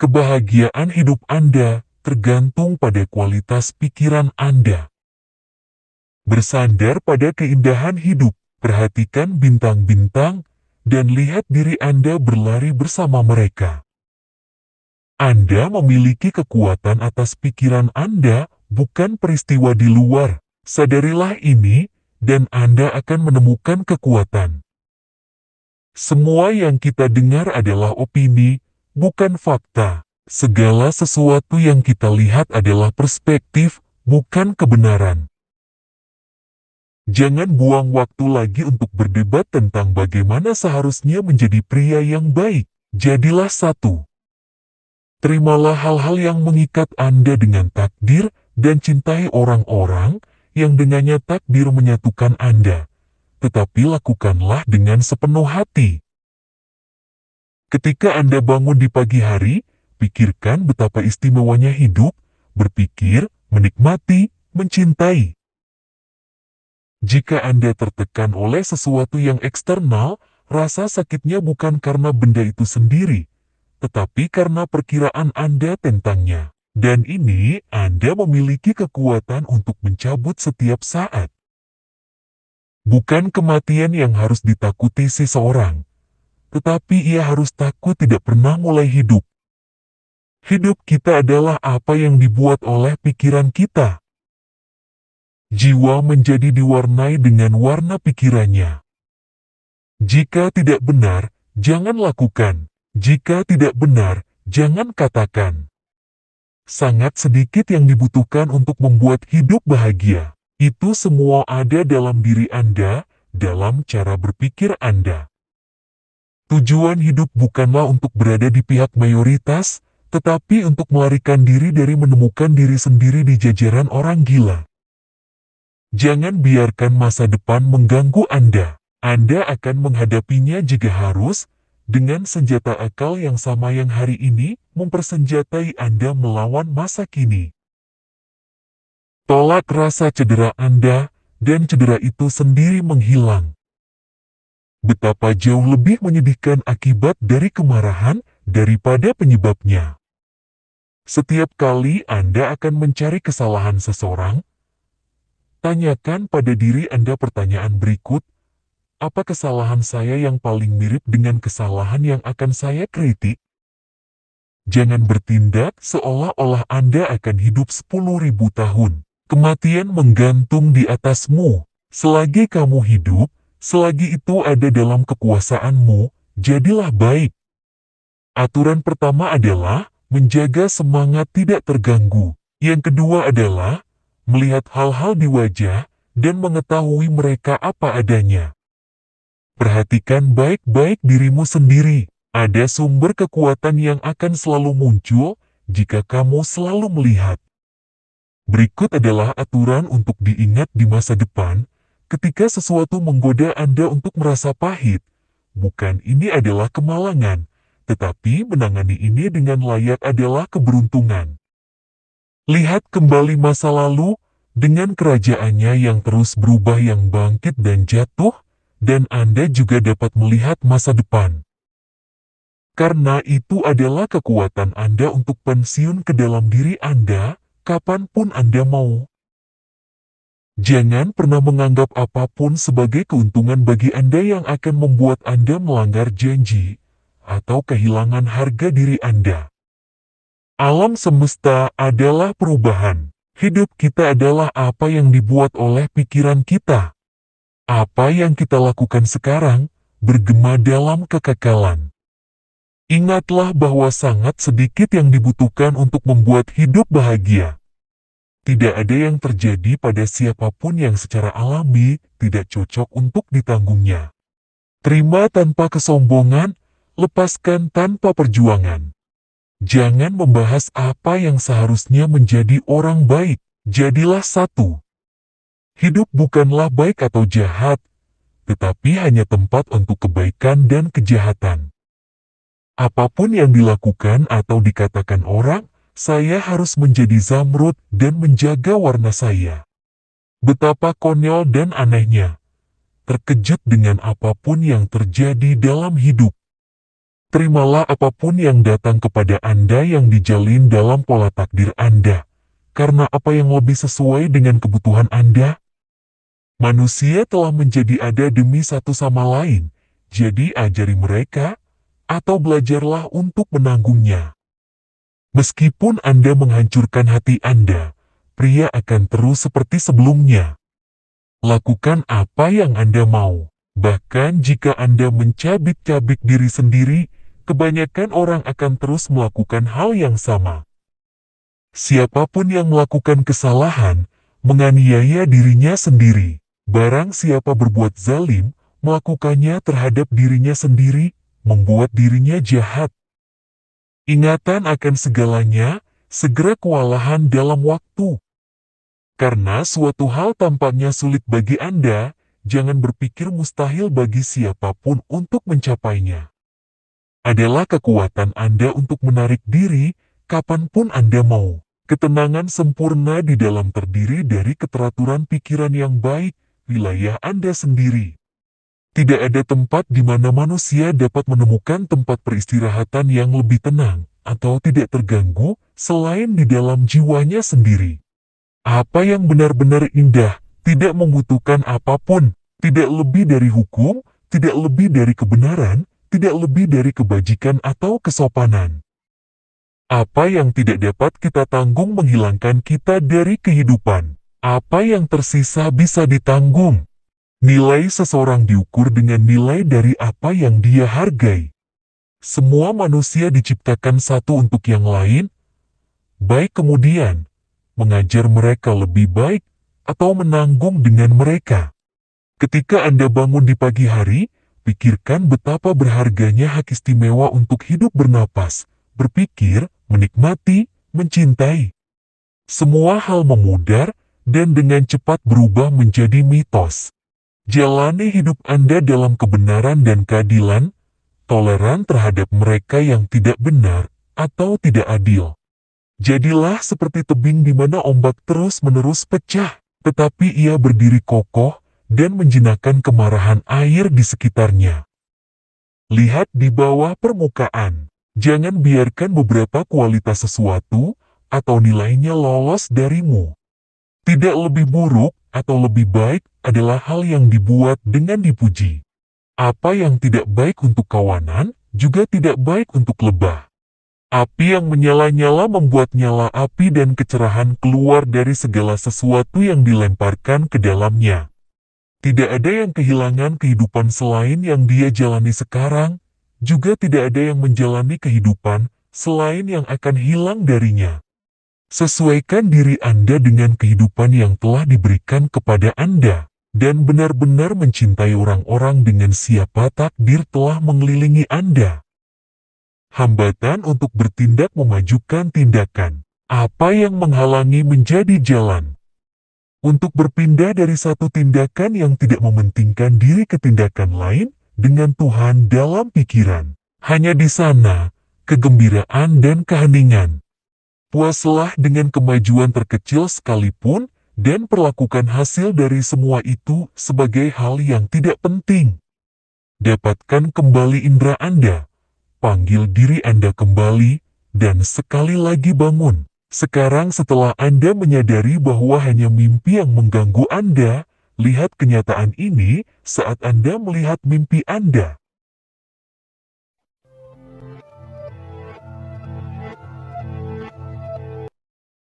Kebahagiaan hidup Anda tergantung pada kualitas pikiran Anda. Bersandar pada keindahan hidup, perhatikan bintang-bintang, dan lihat diri Anda berlari bersama mereka. Anda memiliki kekuatan atas pikiran Anda, bukan peristiwa di luar. Sadarilah ini, dan Anda akan menemukan kekuatan. Semua yang kita dengar adalah opini, bukan fakta. Segala sesuatu yang kita lihat adalah perspektif, bukan kebenaran. Jangan buang waktu lagi untuk berdebat tentang bagaimana seharusnya menjadi pria yang baik. Jadilah satu. Terimalah hal-hal yang mengikat Anda dengan takdir, dan cintai orang-orang yang dengannya takdir menyatukan Anda. Tetapi lakukanlah dengan sepenuh hati. Ketika Anda bangun di pagi hari, pikirkan betapa istimewanya hidup, berpikir, menikmati, mencintai. Jika Anda tertekan oleh sesuatu yang eksternal, rasa sakitnya bukan karena benda itu sendiri, tetapi karena perkiraan Anda tentangnya. Dan ini, Anda memiliki kekuatan untuk mencabut setiap saat. Bukan kematian yang harus ditakuti seseorang, tetapi ia harus takut tidak pernah mulai hidup. Hidup kita adalah apa yang dibuat oleh pikiran kita. Jiwa menjadi diwarnai dengan warna pikirannya. Jika tidak benar, jangan lakukan. Jika tidak benar, jangan katakan. Sangat sedikit yang dibutuhkan untuk membuat hidup bahagia. Itu semua ada dalam diri Anda, dalam cara berpikir Anda. Tujuan hidup bukanlah untuk berada di pihak mayoritas, tetapi untuk melarikan diri dari menemukan diri sendiri di jajaran orang gila. Jangan biarkan masa depan mengganggu Anda. Anda akan menghadapinya jika harus, dengan senjata akal yang sama yang hari ini mempersenjatai Anda melawan masa kini. Tolak rasa cedera Anda, dan cedera itu sendiri menghilang. Betapa jauh lebih menyedihkan akibat dari kemarahan daripada penyebabnya. Setiap kali Anda akan mencari kesalahan seseorang, tanyakan pada diri Anda pertanyaan berikut, apa kesalahan saya yang paling mirip dengan kesalahan yang akan saya kritik? Jangan bertindak seolah-olah Anda akan hidup 10.000 tahun. Kematian menggantung di atasmu. Selagi kamu hidup, selagi itu ada dalam kekuasaanmu, jadilah baik. Aturan pertama adalah menjaga semangat tidak terganggu. Yang kedua adalah melihat hal-hal di wajah dan mengetahui mereka apa adanya. Perhatikan baik-baik dirimu sendiri. Ada sumber kekuatan yang akan selalu muncul jika kamu selalu melihat. Berikut adalah aturan untuk diingat di masa depan. Ketika sesuatu menggoda Anda untuk merasa pahit, bukan ini adalah kemalangan, tetapi menangani ini dengan layak adalah keberuntungan. Lihat kembali masa lalu, dengan kerajaannya yang terus berubah yang bangkit dan jatuh, dan Anda juga dapat melihat masa depan. Karena itu adalah kekuatan Anda untuk pensiun ke dalam diri Anda, kapanpun Anda mau. Jangan pernah menganggap apapun sebagai keuntungan bagi Anda yang akan membuat Anda melanggar janji, atau kehilangan harga diri Anda. Alam semesta adalah perubahan. Hidup kita adalah apa yang dibuat oleh pikiran kita. Apa yang kita lakukan sekarang, bergema dalam kekekalan. Ingatlah bahwa sangat sedikit yang dibutuhkan untuk membuat hidup bahagia. Tidak ada yang terjadi pada siapapun yang secara alami tidak cocok untuk ditanggungnya. Terima tanpa kesombongan, lepaskan tanpa perjuangan. Jangan membahas apa yang seharusnya menjadi orang baik, jadilah satu. Hidup bukanlah baik atau jahat, tetapi hanya tempat untuk kebaikan dan kejahatan. Apapun yang dilakukan atau dikatakan orang, saya harus menjadi zamrud dan menjaga warna saya. Betapa konyol dan anehnya. Terkejut dengan apapun yang terjadi dalam hidup. Terimalah apapun yang datang kepada Anda yang dijalin dalam pola takdir Anda, karena apa yang lebih sesuai dengan kebutuhan Anda. Manusia telah menjadi ada demi satu sama lain, jadi ajari mereka, atau belajarlah untuk menanggungnya. Meskipun Anda menghancurkan hati Anda, pria akan terus seperti sebelumnya. Lakukan apa yang Anda mau. Bahkan jika Anda mencabik-cabik diri sendiri, kebanyakan orang akan terus melakukan hal yang sama. Siapapun yang melakukan kesalahan, menganiaya dirinya sendiri. Barang siapa berbuat zalim, melakukannya terhadap dirinya sendiri, membuat dirinya jahat. Ingatan akan segalanya, segera kewalahan dalam waktu. Karena suatu hal tampaknya sulit bagi Anda, jangan berpikir mustahil bagi siapapun untuk mencapainya. Adalah kekuatan Anda untuk menarik diri, kapanpun Anda mau. Ketenangan sempurna di dalam terdiri dari keteraturan pikiran yang baik, wilayah Anda sendiri. Tidak ada tempat di mana manusia dapat menemukan tempat peristirahatan yang lebih tenang, atau tidak terganggu, selain di dalam jiwanya sendiri. Apa yang benar-benar indah, tidak membutuhkan apapun, tidak lebih dari hukum, tidak lebih dari kebenaran, tidak lebih dari kebajikan atau kesopanan. Apa yang tidak dapat kita tanggung menghilangkan kita dari kehidupan. Apa yang tersisa bisa ditanggung. Nilai seseorang diukur dengan nilai dari apa yang dia hargai. Semua manusia diciptakan satu untuk yang lain, baik kemudian mengajar mereka lebih baik, atau menanggung dengan mereka. Ketika Anda bangun di pagi hari, pikirkan betapa berharganya hak istimewa untuk hidup bernapas, berpikir, menikmati, mencintai. Semua hal memudar, dan dengan cepat berubah menjadi mitos. Jalani hidup Anda dalam kebenaran dan keadilan, toleran terhadap mereka yang tidak benar, atau tidak adil. Jadilah seperti tebing di mana ombak terus-menerus pecah, tetapi ia berdiri kokoh dan menjinakkan kemarahan air di sekitarnya. Lihat di bawah permukaan. Jangan biarkan beberapa kualitas sesuatu atau nilainya lolos darimu. Tidak lebih buruk atau lebih baik adalah hal yang dibuat dengan dipuji. Apa yang tidak baik untuk kawanan juga tidak baik untuk lebah. Api yang menyala-nyala membuat nyala api dan kecerahan keluar dari segala sesuatu yang dilemparkan ke dalamnya. Tidak ada yang kehilangan kehidupan selain yang dia jalani sekarang, juga tidak ada yang menjalani kehidupan selain yang akan hilang darinya. Sesuaikan diri Anda dengan kehidupan yang telah diberikan kepada Anda, dan benar-benar mencintai orang-orang dengan siapa takdir telah mengelilingi Anda. Hambatan untuk bertindak memajukan tindakan. Apa yang menghalangi menjadi jalan? Untuk berpindah dari satu tindakan yang tidak mementingkan diri ke tindakan lain, dengan Tuhan dalam pikiran. Hanya di sana, kegembiraan dan keheningan. Puaslah dengan kemajuan terkecil sekalipun, dan perlakukan hasil dari semua itu sebagai hal yang tidak penting. Dapatkan kembali indera Anda. Panggil diri Anda kembali, dan sekali lagi bangun. Sekarang setelah Anda menyadari bahwa hanya mimpi yang mengganggu Anda, lihat kenyataan ini saat Anda melihat mimpi Anda.